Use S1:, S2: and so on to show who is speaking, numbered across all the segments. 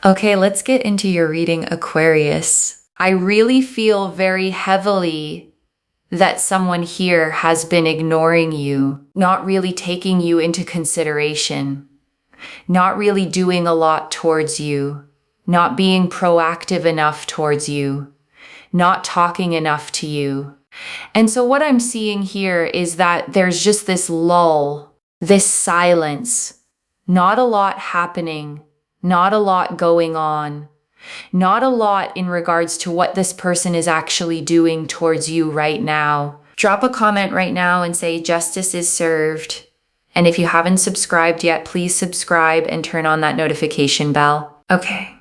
S1: Okay, let's get into your reading, Aquarius. I really feel very heavily that someone here has been ignoring you, not really taking you into consideration, not really doing a lot towards you, not being proactive enough towards you, not talking enough to you. And so what I'm seeing here is that there's just this lull, this silence, not a lot happening, not a lot going on, not a lot in regards to what this person is actually doing towards you right now. Drop a comment right now and say justice is served. And if you haven't subscribed yet, please subscribe and turn on that notification bell. Okay,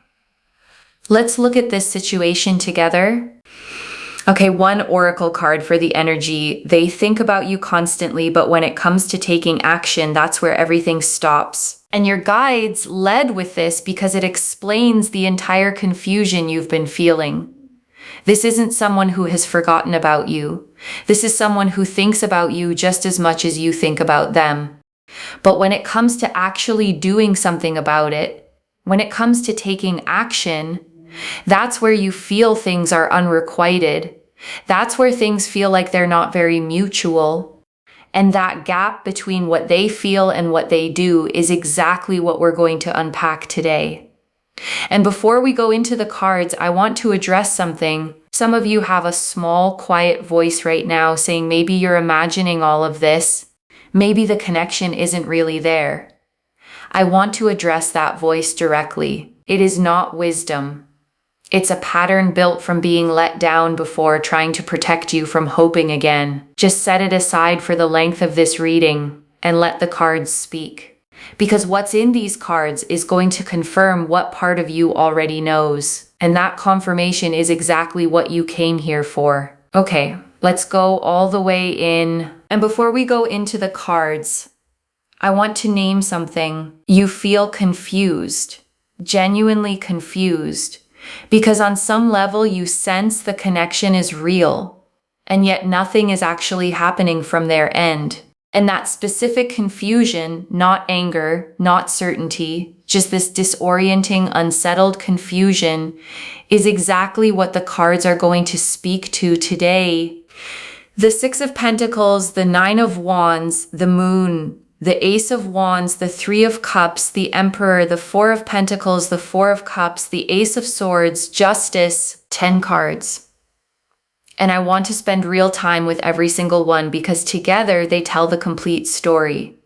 S1: let's look at this situation together. Okay, one oracle card for the energy. They think about you constantly, but when it comes to taking action, that's where everything stops. And your guides led with this because it explains the entire confusion you've been feeling. This isn't someone who has forgotten about you. This is someone who thinks about you just as much as you think about them. But when it comes to actually doing something about it, when it comes to taking action, that's where you feel things are unrequited. That's where things feel like they're not very mutual. And that gap between what they feel and what they do is exactly what we're going to unpack today. And before we go into the cards, I want to address something. Some of you have a small, quiet voice right now saying maybe you're imagining all of this. Maybe the connection isn't really there. I want to address that voice directly. It is not wisdom. It's a pattern built from being let down before, trying to protect you from hoping again. Just set it aside for the length of this reading and let the cards speak. Because what's in these cards is going to confirm what part of you already knows. And that confirmation is exactly what you came here for. Okay, let's go all the way in. And before we go into the cards, I want to name something. You feel confused, genuinely confused. Because on some level you sense the connection is real, and yet nothing is actually happening from their end. And that specific confusion, not anger, not certainty, just this disorienting, unsettled confusion, is exactly what the cards are going to speak to today. The Six of Pentacles, the Nine of Wands, the Moon, the Ace of Wands, the Three of Cups, the Emperor, the Four of Pentacles, the Four of Cups, the Ace of Swords, Justice, 10 cards. And I want to spend real time with every single one because together they tell the complete story.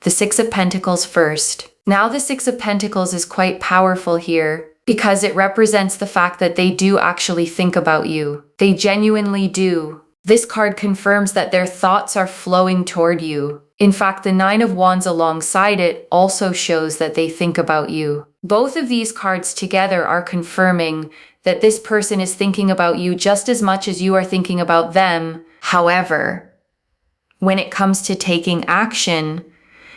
S1: The Six of Pentacles first. Now the Six of Pentacles is quite powerful here because it represents the fact that they do actually think about you. They genuinely do. This card confirms that their thoughts are flowing toward you. In fact, the Nine of Wands alongside it also shows that they think about you. Both of these cards together are confirming that this person is thinking about you just as much as you are thinking about them. However, when it comes to taking action,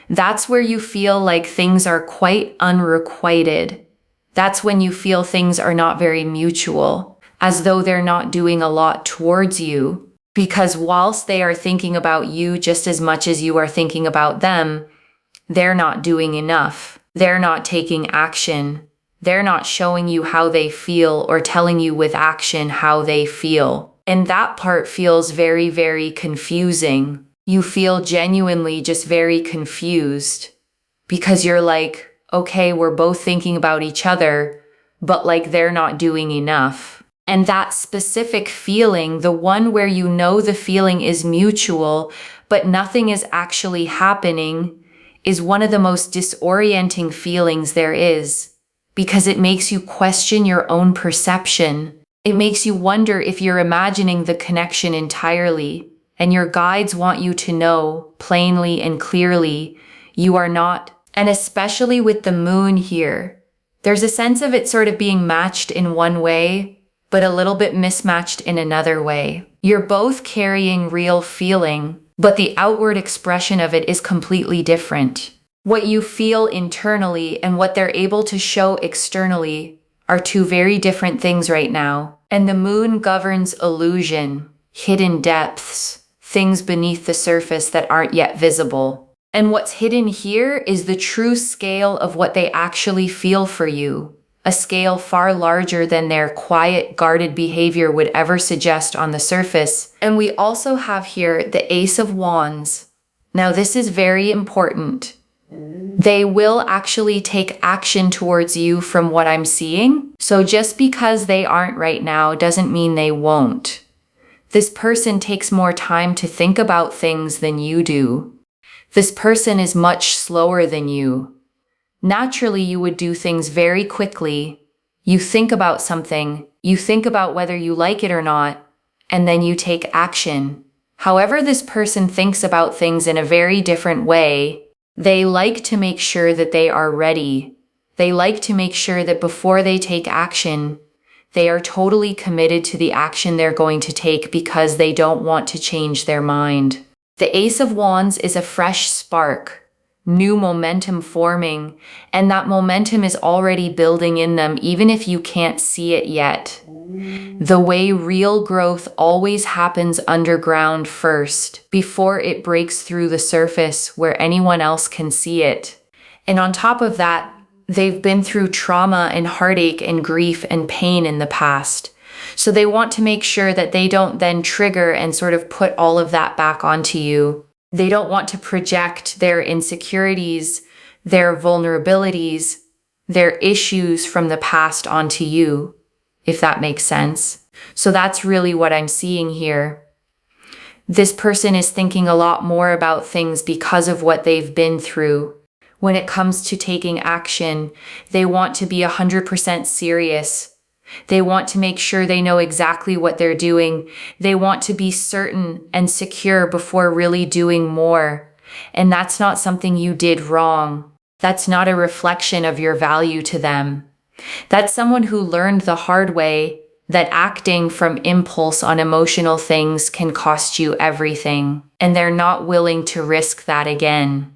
S1: that's where you feel like things are quite unrequited. That's when you feel things are not very mutual, as though they're not doing a lot towards you. Because whilst they are thinking about you just as much as you are thinking about them, they're not doing enough. They're not taking action. They're not showing you how they feel or telling you with action how they feel. And that part feels very, very confusing. You feel genuinely just very confused because you're like, okay, we're both thinking about each other, but like they're not doing enough. And that specific feeling, the one where you know the feeling is mutual, but nothing is actually happening, is one of the most disorienting feelings there is, because it makes you question your own perception. It makes you wonder if you're imagining the connection entirely, and your guides want you to know plainly and clearly you are not. And especially with the moon here, there's a sense of it sort of being matched in one way, but a little bit mismatched in another way. You're both carrying real feeling, but the outward expression of it is completely different. What you feel internally and what they're able to show externally are two very different things right now. And the moon governs illusion, hidden depths, things beneath the surface that aren't yet visible. And what's hidden here is the true scale of what they actually feel for you. a scale far larger than their quiet, guarded behavior would ever suggest on the surface. And we also have here the Ace of Wands. Now, this is very important. They will actually take action towards you from what I'm seeing. So just because they aren't right now doesn't mean they won't. This person takes more time to think about things than you do. This person is much slower than you. Naturally, you would do things very quickly. You think about something, you think about whether you like it or not, and then you take action. However, this person thinks about things in a very different way. They like to make sure that they are ready. They like to make sure that before they take action, they are totally committed to the action they're going to take because they don't want to change their mind. The Ace of Wands is a fresh spark, new momentum forming, and that momentum is already building in them even if you can't see it yet. The way real growth always happens underground first, before it breaks through the surface where anyone else can see it. And on top of that, they've been through trauma and heartache and grief and pain in the past. So they want to make sure that they don't then trigger and sort of put all of that back onto you. They don't want to project their insecurities, their vulnerabilities, their issues from the past onto you, if that makes sense. So that's really what I'm seeing here. This person is thinking a lot more about things because of what they've been through. When it comes to taking action, they want to be 100% serious. They want to make sure they know exactly what they're doing. They want to be certain and secure before really doing more. And that's not something you did wrong. That's not a reflection of your value to them. That's someone who learned the hard way that acting from impulse on emotional things can cost you everything. And they're not willing to risk that again.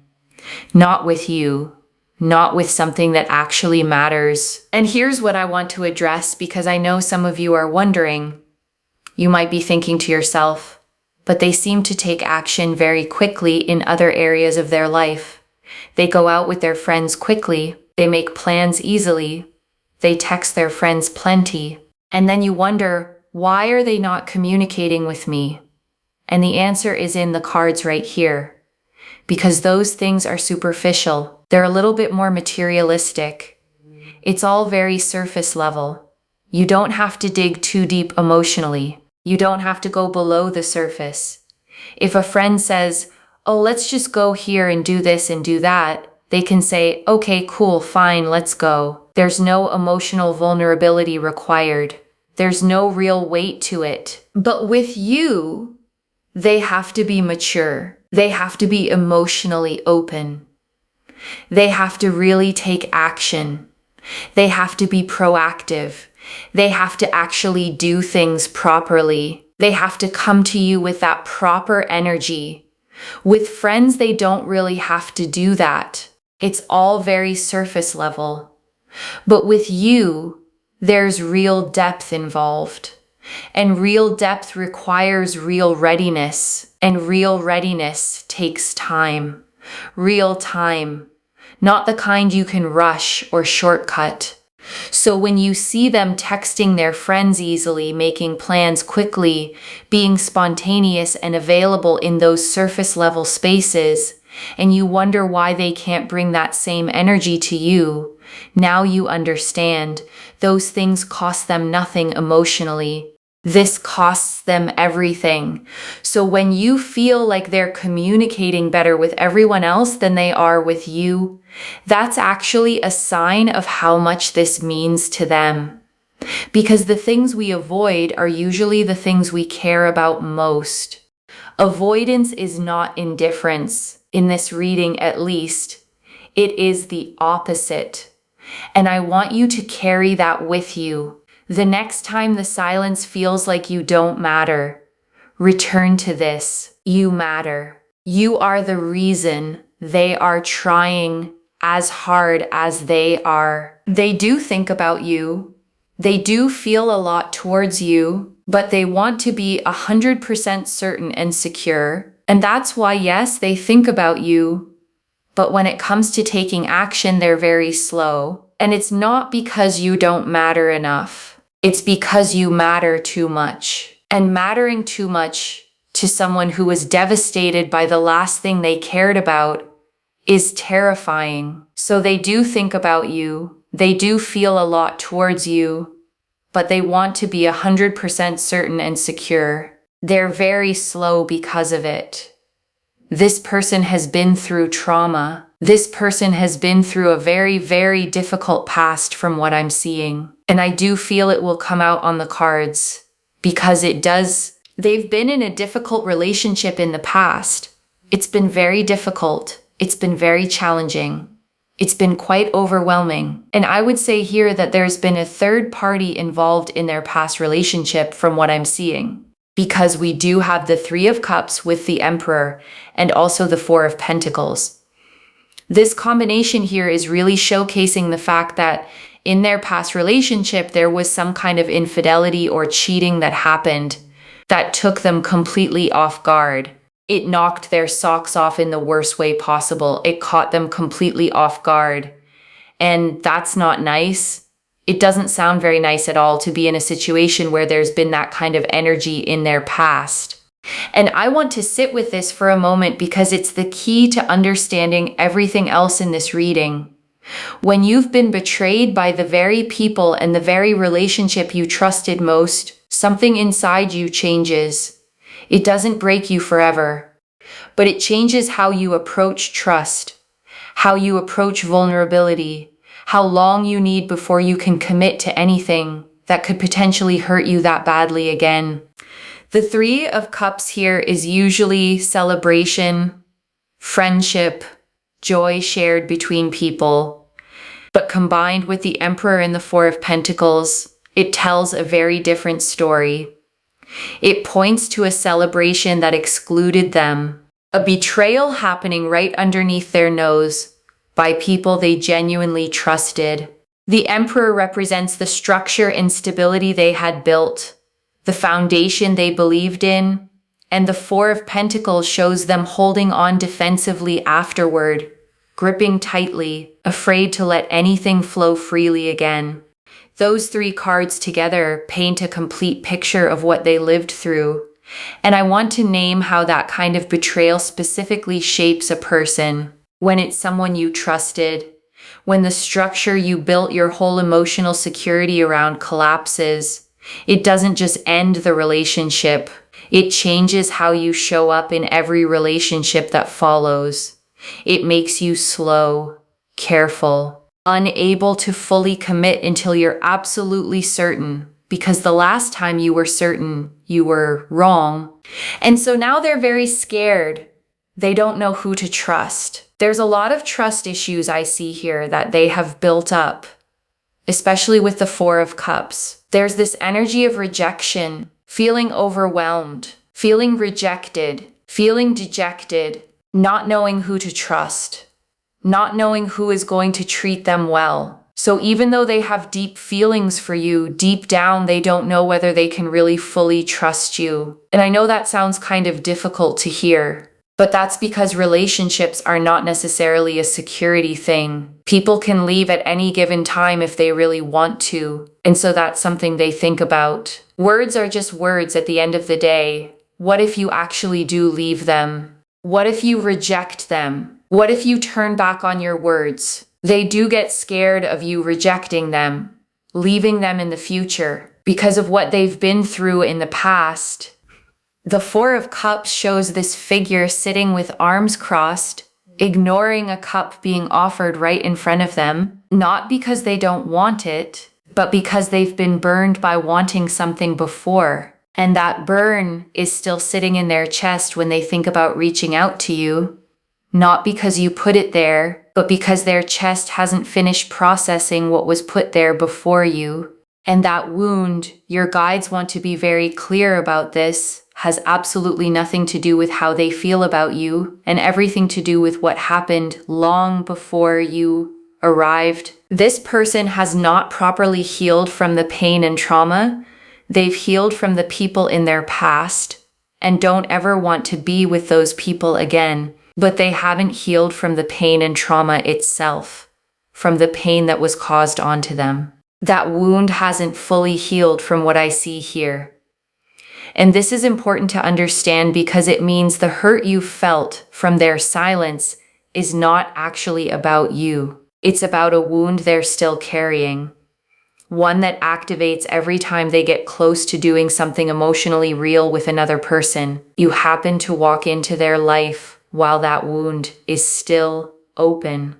S1: Not with you. Not with something that actually matters. And here's what I want to address because I know some of you are wondering. You might be thinking to yourself, but they seem to take action very quickly in other areas of their life. They go out with their friends quickly. They make plans easily. They text their friends plenty. And then you wonder, why are they not communicating with me? And the answer is in the cards right here. Because those things are superficial. They're a little bit more materialistic. It's all very surface level. You don't have to dig too deep emotionally. You don't have to go below the surface. If a friend says, oh, let's just go here and do this and do that, they can say, okay, cool, fine, let's go. There's no emotional vulnerability required. There's no real weight to it. But with you, they have to be mature. They have to be emotionally open. They have to really take action. They have to be proactive. They have to actually do things properly. They have to come to you with that proper energy. With friends, they don't really have to do that. It's all very surface level. But with you, there's real depth involved. And real depth requires real readiness. And real readiness takes time. Real time. Not the kind you can rush or shortcut. So when you see them texting their friends easily, making plans quickly, being spontaneous and available in those surface level spaces, and you wonder why they can't bring that same energy to you, now you understand. Those things cost them nothing emotionally. This costs them everything. So when you feel like they're communicating better with everyone else than they are with you, that's actually a sign of how much this means to them. Because the things we avoid are usually the things we care about most. Avoidance is not indifference, in this reading at least. It is the opposite. And I want you to carry that with you. The next time the silence feels like you don't matter, return to this. You matter. You are the reason they are trying as hard as they are. They do think about you. They do feel a lot towards you, but they want to be 100% certain and secure. And that's why, yes, they think about you. But when it comes to taking action, they're very slow. And it's not because you don't matter enough. It's because you matter too much. And mattering too much to someone who was devastated by the last thing they cared about is terrifying. So they do think about you. They do feel a lot towards you, but they want to be 100% certain and secure. They're very slow because of it. This person has been through trauma. This person has been through a very, very difficult past from what I'm seeing. And I do feel it will come out on the cards because it does. They've been in a difficult relationship in the past. It's been very difficult. It's been very challenging. It's been quite overwhelming. And I would say here that there's been a third party involved in their past relationship from what I'm seeing. Because we do have the Three of Cups with the Emperor and also the Four of Pentacles. This combination here is really showcasing the fact that in their past relationship, there was some kind of infidelity or cheating that happened that took them completely off guard. It knocked their socks off in the worst way possible. It caught them completely off guard. And that's not nice. It doesn't sound very nice at all to be in a situation where there's been that kind of energy in their past. And I want to sit with this for a moment because it's the key to understanding everything else in this reading. When you've been betrayed by the very people and the very relationship you trusted most, something inside you changes. It doesn't break you forever, but it changes how you approach trust, how you approach vulnerability, how long you need before you can commit to anything that could potentially hurt you that badly again. The Three of Cups here is usually celebration, friendship, joy shared between people. But combined with the Emperor and the Four of Pentacles, it tells a very different story. It points to a celebration that excluded them, a betrayal happening right underneath their nose by people they genuinely trusted. The Emperor represents the structure and stability they had built, the foundation they believed in, and the Four of Pentacles shows them holding on defensively afterward, gripping tightly, afraid to let anything flow freely again. Those three cards together paint a complete picture of what they lived through. And I want to name how that kind of betrayal specifically shapes a person. When it's someone you trusted, when the structure you built your whole emotional security around collapses, it doesn't just end the relationship. It changes how you show up in every relationship that follows. It makes you slow, careful, unable to fully commit until you're absolutely certain, because the last time you were certain, you were wrong. And so now they're very scared. They don't know who to trust. There's a lot of trust issues I see here that they have built up, especially with the Four of Cups. There's this energy of rejection, feeling overwhelmed, feeling rejected, feeling dejected, not knowing who to trust, not knowing who is going to treat them well. So even though they have deep feelings for you, deep down they don't know whether they can really fully trust you. And I know that sounds kind of difficult to hear, but that's because relationships are not necessarily a security thing. People can leave at any given time if they really want to, and so that's something they think about. Words are just words at the end of the day. What if you actually do leave them? What if you reject them? What if you turn back on your words? They do get scared of you rejecting them, leaving them in the future because of what they've been through in the past. The Four of Cups shows this figure sitting with arms crossed, ignoring a cup being offered right in front of them, not because they don't want it, but because they've been burned by wanting something before. And that burn is still sitting in their chest when they think about reaching out to you, not because you put it there, but because their chest hasn't finished processing what was put there before you. And that wound, your guides want to be very clear about this, has absolutely nothing to do with how they feel about you and everything to do with what happened long before you arrived. This person has not properly healed from the pain and trauma. They've healed from the people in their past and don't ever want to be with those people again, but they haven't healed from the pain and trauma itself, from the pain that was caused onto them. That wound hasn't fully healed from what I see here. And this is important to understand because it means the hurt you felt from their silence is not actually about you. It's about a wound they're still carrying. One that activates every time they get close to doing something emotionally real with another person. You happen to walk into their life while that wound is still open.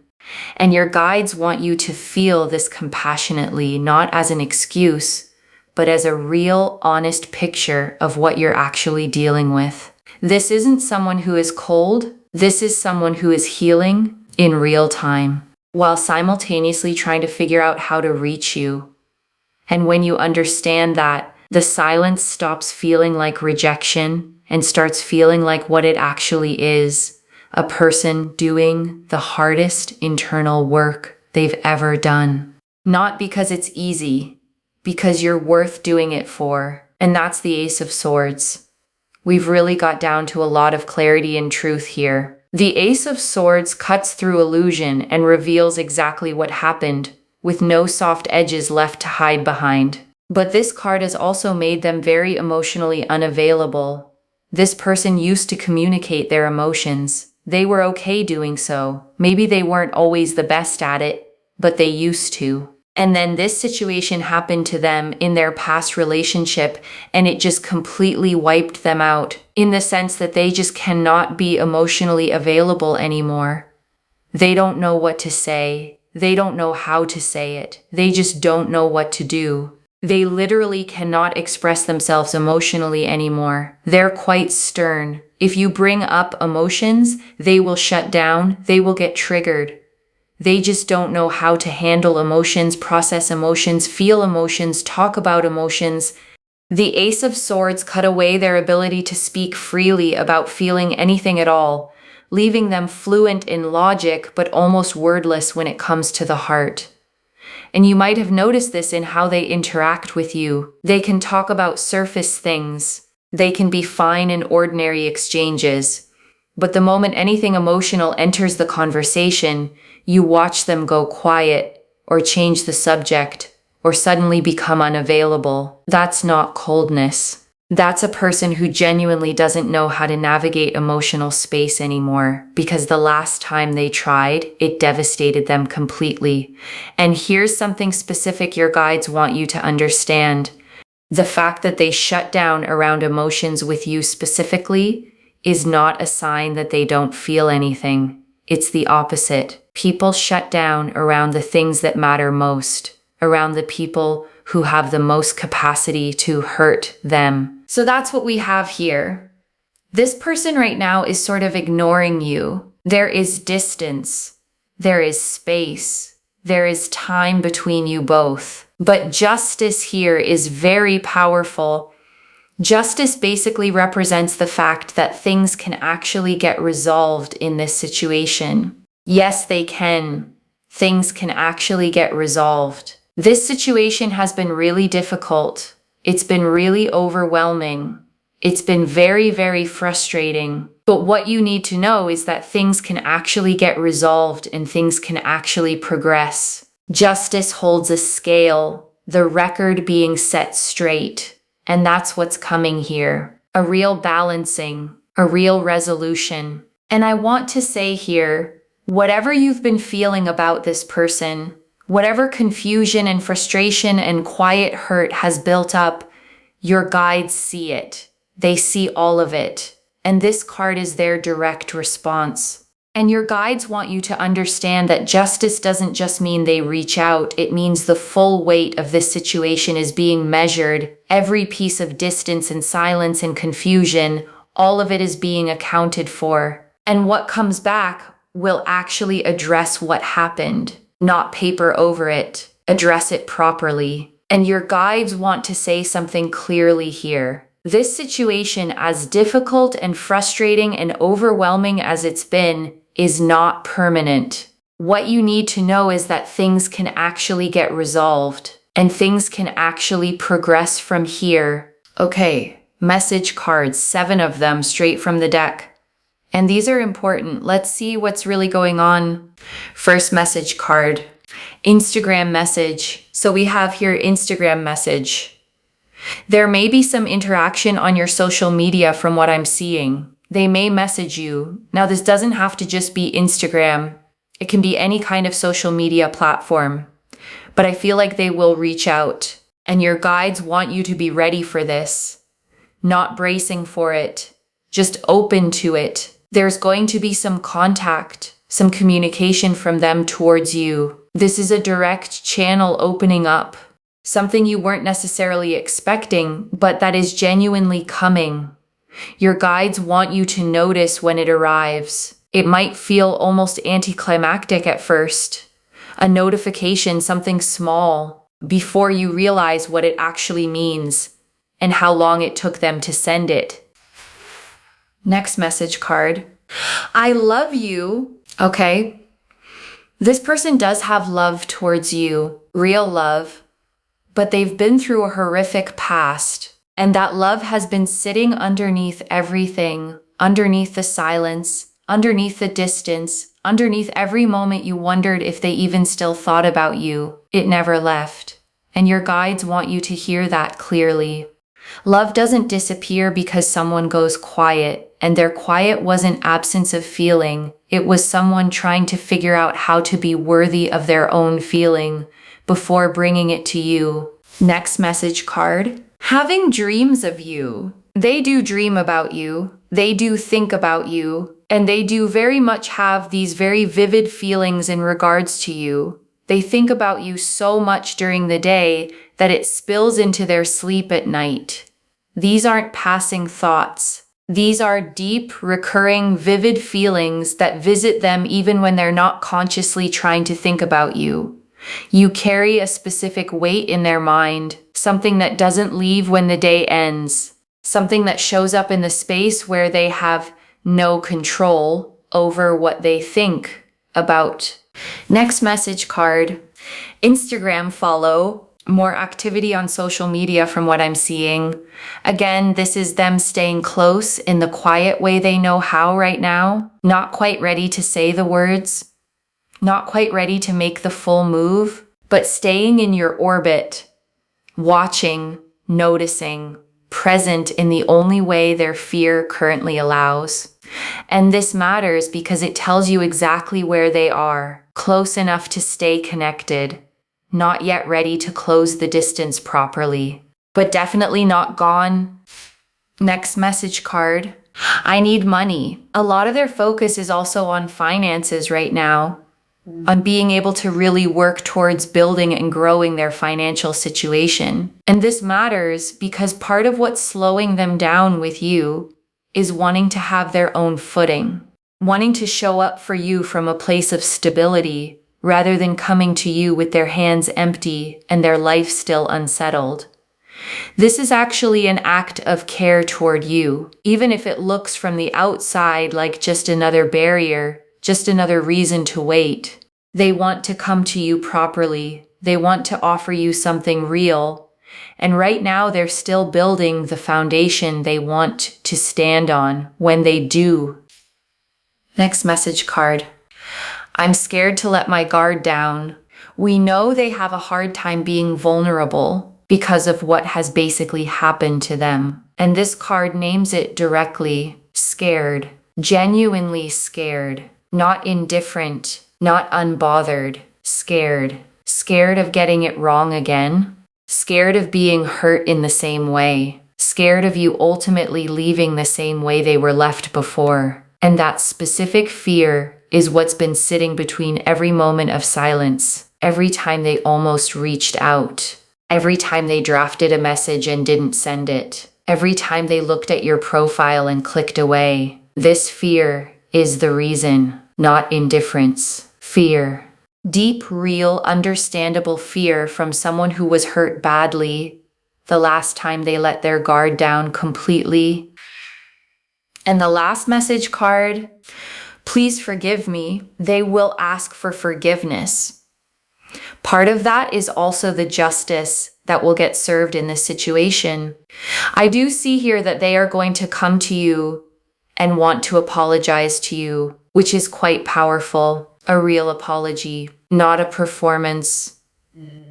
S1: And your guides want you to feel this compassionately, not as an excuse, but as a real, honest picture of what you're actually dealing with. This isn't someone who is cold. This is someone who is healing in real time, while simultaneously trying to figure out how to reach you. And when you understand that, the silence stops feeling like rejection and starts feeling like what it actually is, a person doing the hardest internal work they've ever done. Not because it's easy, because you're worth doing it for. And that's the Ace of Swords. We've really got down to a lot of clarity and truth here. The Ace of Swords cuts through illusion and reveals exactly what happened, with no soft edges left to hide behind. But this card has also made them very emotionally unavailable. This person used to communicate their emotions. They were okay doing so. Maybe they weren't always the best at it, but they used to. And then this situation happened to them in their past relationship, and it just completely wiped them out, in the sense that they just cannot be emotionally available anymore. They don't know what to say. They don't know how to say it. They just don't know what to do. They literally cannot express themselves emotionally anymore. They're quite stern. If you bring up emotions, they will shut down. They will get triggered. They just don't know how to handle emotions, process emotions, feel emotions, talk about emotions. The Ace of Swords cut away their ability to speak freely about feeling anything at all, leaving them fluent in logic but almost wordless when it comes to the heart. And you might have noticed this in how they interact with you. They can talk about surface things. They can be fine in ordinary exchanges. But the moment anything emotional enters the conversation, you watch them go quiet, or change the subject, or suddenly become unavailable. That's not coldness. That's a person who genuinely doesn't know how to navigate emotional space anymore, because the last time they tried, it devastated them completely. And here's something specific your guides want you to understand. The fact that they shut down around emotions with you specifically is not a sign that they don't feel anything. It's the opposite. People shut down around the things that matter most, around the people who have the most capacity to hurt them. So that's what we have here. This person right now is sort of ignoring you. There is distance. There is space. There is time between you both. But justice here is very powerful. Justice basically represents the fact that things can actually get resolved in this situation. Yes, they can. Things can actually get resolved. This situation has been really difficult. It's been really overwhelming. It's been very, very frustrating. But what you need to know is that things can actually get resolved and things can actually progress. Justice holds a scale, the record being set straight. And that's what's coming here. A real balancing, a real resolution. And I want to say here, whatever you've been feeling about this person, whatever confusion and frustration and quiet hurt has built up, your guides see it. They see all of it. And this card is their direct response. And your guides want you to understand that justice doesn't just mean they reach out. It means the full weight of this situation is being measured. Every piece of distance and silence and confusion, all of it is being accounted for. And what comes back will actually address what happened, not paper over it. Address it properly. And your guides want to say something clearly here. This situation, as difficult and frustrating and overwhelming as it's been, is not permanent. What you need to know is that things can actually get resolved and things can actually progress from here. Okay, message cards, 7 of them straight from the deck. And these are important. Let's see what's really going on. First message card. Instagram message. So we have here Instagram message. There may be some interaction on your social media from what I'm seeing. They may message you. Now, this doesn't have to just be Instagram. It can be any kind of social media platform. But I feel like they will reach out, and your guides want you to be ready for this, not bracing for it, just open to it. There's going to be some contact, some communication from them towards you. This is a direct channel opening up, something you weren't necessarily expecting, but that is genuinely coming. Your guides want you to notice when it arrives. It might feel almost anticlimactic at first. A notification, something small, before you realize what it actually means and how long it took them to send it. Next message card. I love you. Okay. This person does have love towards you, real love, but they've been through a horrific past, and that love has been sitting underneath everything, underneath the silence, underneath the distance, underneath every moment you wondered if they even still thought about you. It never left. And your guides want you to hear that clearly. Love doesn't disappear because someone goes quiet, and their quiet wasn't absence of feeling. It was someone trying to figure out how to be worthy of their own feeling before bringing it to you. Next message card. Having dreams of you. They do dream about you. They do think about you. And they do very much have these very vivid feelings in regards to you. They think about you so much during the day that it spills into their sleep at night. These aren't passing thoughts. These are deep, recurring, vivid feelings that visit them even when they're not consciously trying to think about you. You carry a specific weight in their mind, something that doesn't leave when the day ends, something that shows up in the space where they have no control over what they think about. Next message card. Instagram follow. More activity on social media from what I'm seeing. Again, this is them staying close in the quiet way they know how right now. Not quite ready to say the words. Not quite ready to make the full move, but staying in your orbit, watching, noticing, present in the only way their fear currently allows. And this matters because it tells you exactly where they are, close enough to stay connected, not yet ready to close the distance properly, but definitely not gone. Next message card. I need money. A lot of their focus is also on finances right now, on being able to really work towards building and growing their financial situation. And this matters because part of what's slowing them down with you is wanting to have their own footing, wanting to show up for you from a place of stability rather than coming to you with their hands empty and their life still unsettled. This is actually an act of care toward you, even if it looks from the outside like just another barrier, just another reason to wait. They want to come to you properly. They want to offer you something real. And right now they're still building the foundation they want to stand on when they do. Next message card. I'm scared to let my guard down. We know they have a hard time being vulnerable because of what has basically happened to them. And this card names it directly. Scared. Genuinely scared. Not indifferent. Not unbothered. Scared. Scared of getting it wrong again. Scared of being hurt in the same way. Scared of you ultimately leaving the same way they were left before. And that specific fear is what's been sitting between every moment of silence, every time they almost reached out, every time they drafted a message and didn't send it, every time they looked at your profile and clicked away. This fear is the reason, not indifference. Fear. Deep, real, understandable fear from someone who was hurt badly the last time they let their guard down completely. And the last message card, please forgive me. They will ask for forgiveness. Part of that is also the justice that will get served in this situation. I do see here that they are going to come to you and want to apologize to you, which is quite powerful. A real apology. not a performance,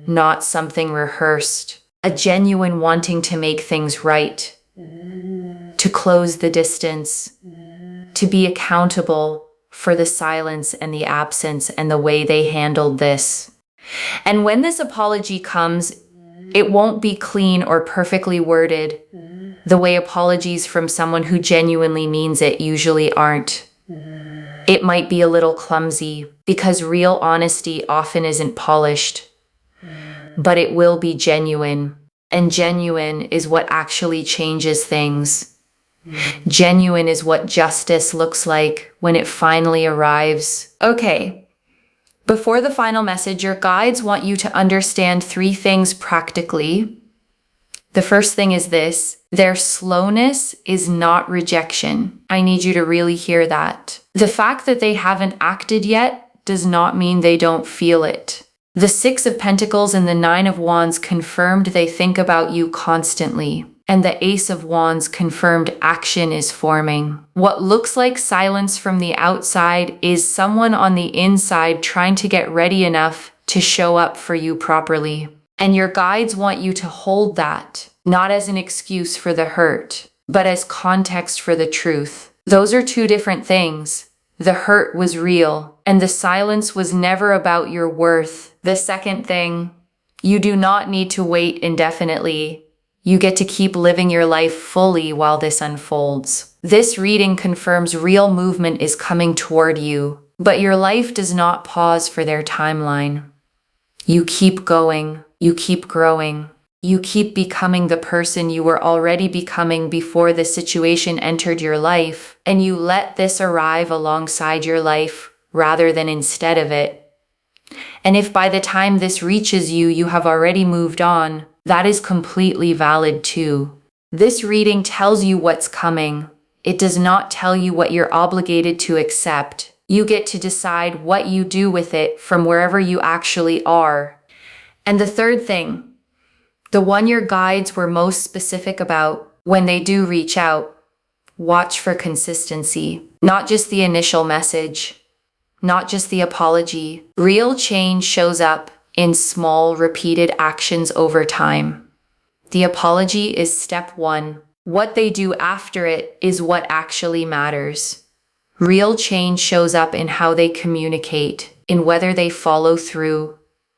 S1: not something rehearsed. A genuine wanting to make things right, to close the distance, to be accountable for the silence and the absence and the way they handled this. And when this apology comes, it won't be clean or perfectly worded the way apologies from someone who genuinely means it usually aren't. It might be a little clumsy because real honesty often isn't polished, but it will be genuine. And genuine is what actually changes things. Genuine is what justice looks like when it finally arrives. Okay, before the final message, your guides want you to understand 3 things practically. The first thing is this: their slowness is not rejection. I need you to really hear that. The fact that they haven't acted yet does not mean they don't feel it. The 6 of Pentacles and the 9 of Wands confirmed they think about you constantly. And the Ace of Wands confirmed action is forming. What looks like silence from the outside is someone on the inside trying to get ready enough to show up for you properly. And your guides want you to hold that, not as an excuse for the hurt, but as context for the truth. Those are 2 different things. The hurt was real, and the silence was never about your worth. The second thing, you do not need to wait indefinitely. You get to keep living your life fully while this unfolds. This reading confirms real movement is coming toward you, but your life does not pause for their timeline. You keep going, you keep growing, you keep becoming the person you were already becoming before the situation entered your life, and you let this arrive alongside your life rather than instead of it. And if by the time this reaches you, you have already moved on, that is completely valid too. This reading tells you what's coming. It does not tell you what you're obligated to accept. You get to decide what you do with it from wherever you actually are. And the third thing, the one your guides were most specific about when they do reach out, watch for consistency, not just the initial message, not just the apology. Real change shows up in small, repeated actions over time. The apology is step 1. What they do after it is what actually matters. Real change shows up in how they communicate, in whether they follow through,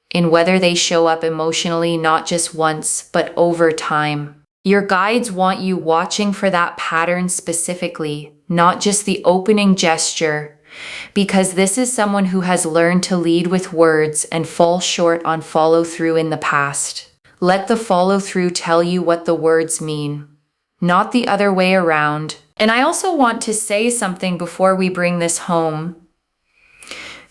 S1: in whether they show up emotionally not just once, but over time. Your guides want you watching for that pattern specifically, not just the opening gesture, because this is someone who has learned to lead with words and fall short on follow-through in the past. Let the follow-through tell you what the words mean, not the other way around. And I also want to say something before we bring this home.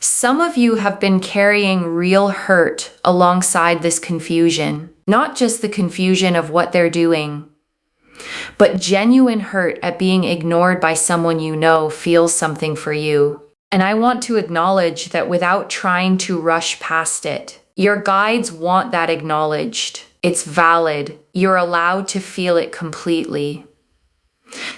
S1: Some of you have been carrying real hurt alongside this confusion, not just the confusion of what they're doing, but genuine hurt at being ignored by someone you know feels something for you. And I want to acknowledge that without trying to rush past it. Your guides want that acknowledged. It's valid. You're allowed to feel it completely.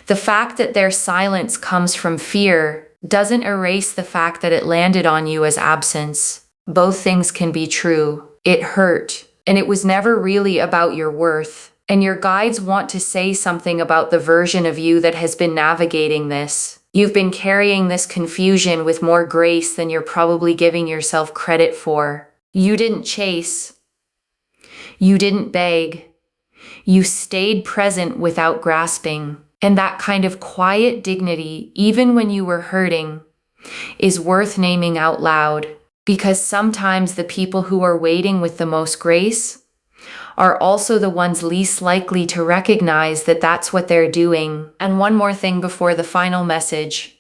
S1: The fact that their silence comes from fear doesn't erase the fact that it landed on you as absence. Both things can be true. It hurt, and it was never really about your worth. And your guides want to say something about the version of you that has been navigating this. You've been carrying this confusion with more grace than you're probably giving yourself credit for. You didn't chase. You didn't beg. You stayed present without grasping. And that kind of quiet dignity, even when you were hurting, is worth naming out loud. Because sometimes the people who are waiting with the most grace are also the ones least likely to recognize that that's what they're doing. And one more thing before the final message.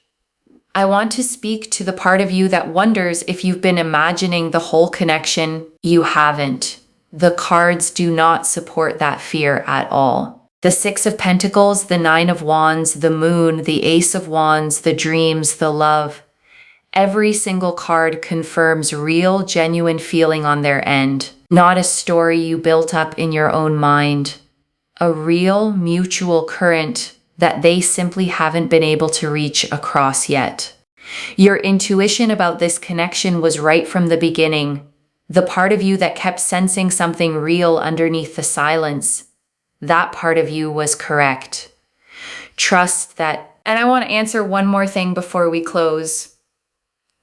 S1: I want to speak to the part of you that wonders if you've been imagining the whole connection. You haven't. The cards do not support that fear at all. The 6 of Pentacles, the 9 of Wands, the Moon, the Ace of Wands, the dreams, the love. Every single card confirms real, genuine feeling on their end. Not a story you built up in your own mind. A real, mutual current that they simply haven't been able to reach across yet. Your intuition about this connection was right from the beginning. The part of you that kept sensing something real underneath the silence, that part of you was correct. Trust that. And I want to answer one more thing before we close.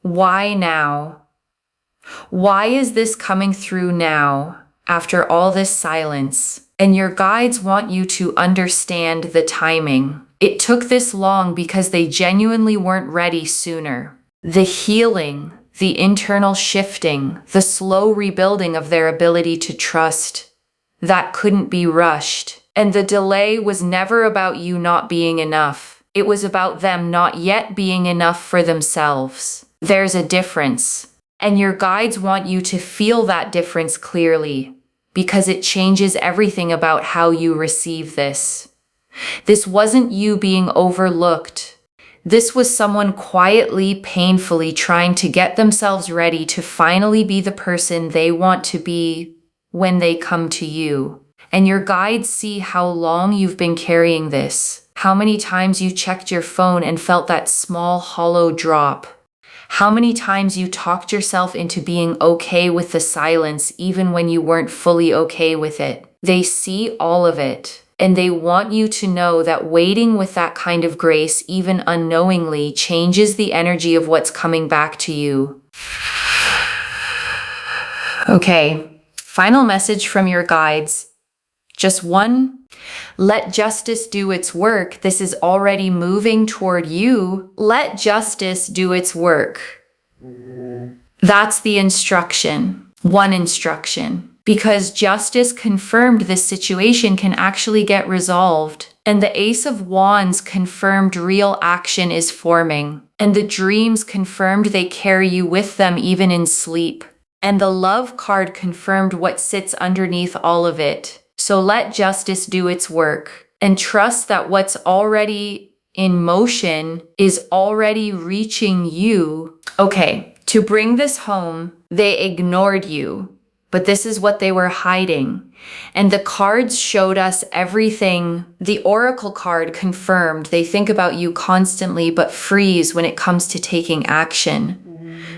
S1: Why now? Why is this coming through now after all this silence? And your guides want you to understand the timing. It took this long because they genuinely weren't ready sooner. The healing, the internal shifting, the slow rebuilding of their ability to trust, that couldn't be rushed. And the delay was never about you not being enough. It was about them not yet being enough for themselves. There's a difference. And your guides want you to feel that difference clearly, because it changes everything about how you receive this. This wasn't you being overlooked. This was someone quietly, painfully trying to get themselves ready to finally be the person they want to be when they come to you. And your guides see how long you've been carrying this, how many times you checked your phone and felt that small, hollow drop. How many times you talked yourself into being okay with the silence even when you weren't fully okay with it. They see all of it, and they want you to know that waiting with that kind of grace, even unknowingly, changes the energy of what's coming back to you. Okay, final message from your guides. Just one. Let justice do its work. This is already moving toward you. Let justice do its work. That's the instruction. One instruction. Because justice confirmed this situation can actually get resolved. And the Ace of Wands confirmed real action is forming. And the dreams confirmed they carry you with them even in sleep. And the Love card confirmed what sits underneath all of it. So let justice do its work and trust that what's already in motion is already reaching you. Okay, to bring this home, they ignored you, but this is what they were hiding. And the cards showed us everything. The Oracle card confirmed they think about you constantly but freeze when it comes to taking action.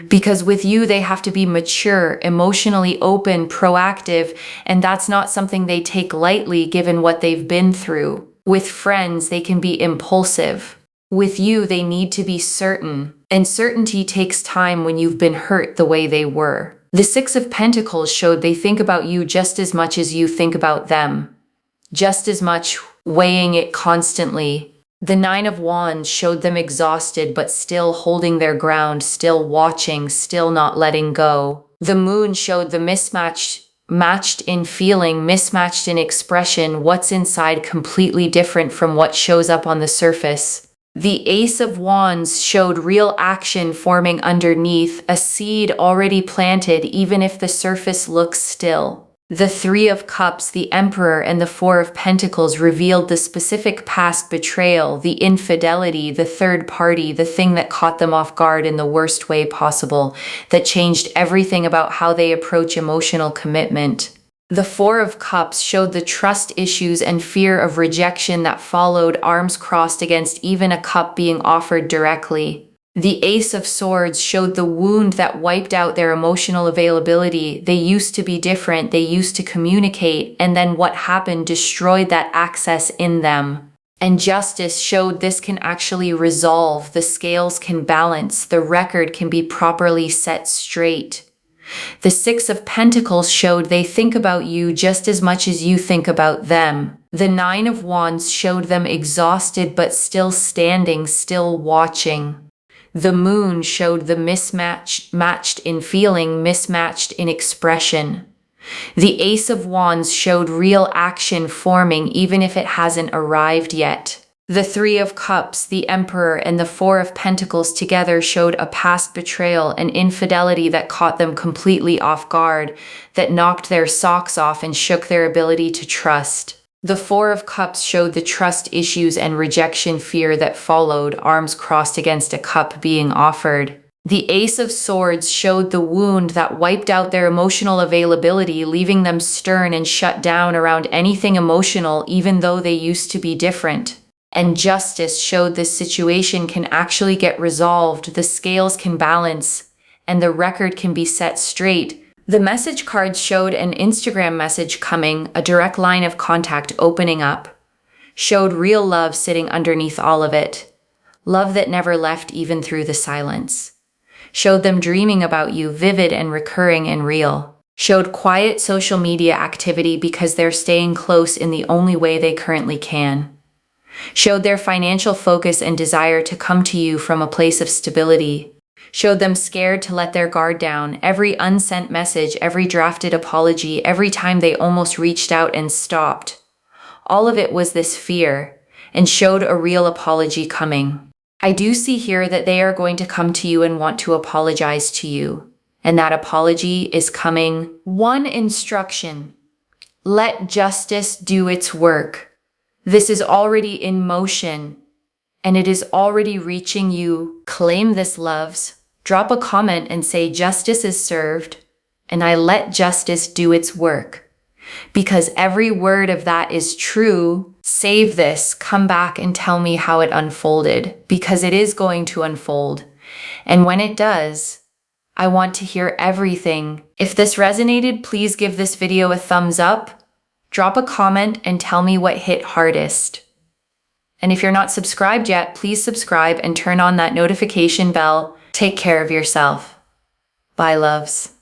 S1: Because with you, they have to be mature, emotionally open, proactive, and that's not something they take lightly given what they've been through. With friends, they can be impulsive. With you, they need to be certain, and certainty takes time when you've been hurt the way they were. The Six of Pentacles showed they think about you just as much as you think about them, just as much, weighing it constantly. The Nine of Wands showed them exhausted but still holding their ground, still watching, still not letting go. The Moon showed the matched in feeling, mismatched in expression, what's inside completely different from what shows up on the surface. The Ace of Wands showed real action forming underneath, a seed already planted even if the surface looks still. The Three of Cups, the Emperor, and the Four of Pentacles revealed the specific past betrayal, the infidelity, the third party, the thing that caught them off guard in the worst way possible, that changed everything about how they approach emotional commitment. The Four of Cups showed the trust issues and fear of rejection that followed, arms crossed against even a cup being offered directly. The Ace of Swords showed the wound that wiped out their emotional availability. They used to be different, they used to communicate, and then what happened destroyed that access in them. And Justice showed this can actually resolve, the scales can balance, the record can be properly set straight. The Six of Pentacles showed they think about you just as much as you think about them. The Nine of Wands showed them exhausted but still standing, still watching. The Moon showed the matched in feeling, mismatched in expression. The Ace of Wands showed real action forming even if it hasn't arrived yet. The Three of Cups, the Emperor, and the Four of Pentacles together showed a past betrayal, an infidelity that caught them completely off guard, that knocked their socks off and shook their ability to trust. The Four of Cups showed the trust issues and rejection fear that followed, arms crossed against a cup being offered. The Ace of Swords showed the wound that wiped out their emotional availability, leaving them stern and shut down around anything emotional even though they used to be different. And justice showed this situation can actually get resolved, the scales can balance, and the record can be set straight. The message cards showed an Instagram message coming, a direct line of contact opening up, showed real love sitting underneath all of it, love that never left even through the silence, showed them dreaming about you, vivid and recurring and real, showed quiet social media activity because they're staying close in the only way they currently can, showed their financial focus and desire to come to you from a place of stability, showed them scared to let their guard down, every unsent message, every drafted apology, every time they almost reached out and stopped. All of it was this fear, and showed a real apology coming. I do see here that they are going to come to you and want to apologize to you, and that apology is coming. One instruction: let justice do its work. This is already in motion, and it is already reaching you. Claim this, loves. Drop a comment and say justice is served, and I let justice do its work. Because every word of that is true. Save this, come back and tell me how it unfolded, because it is going to unfold. And when it does, I want to hear everything. If this resonated, please give this video a thumbs up. Drop a comment and tell me what hit hardest. And if you're not subscribed yet, please subscribe and turn on that notification bell. Take care of yourself. Bye, loves.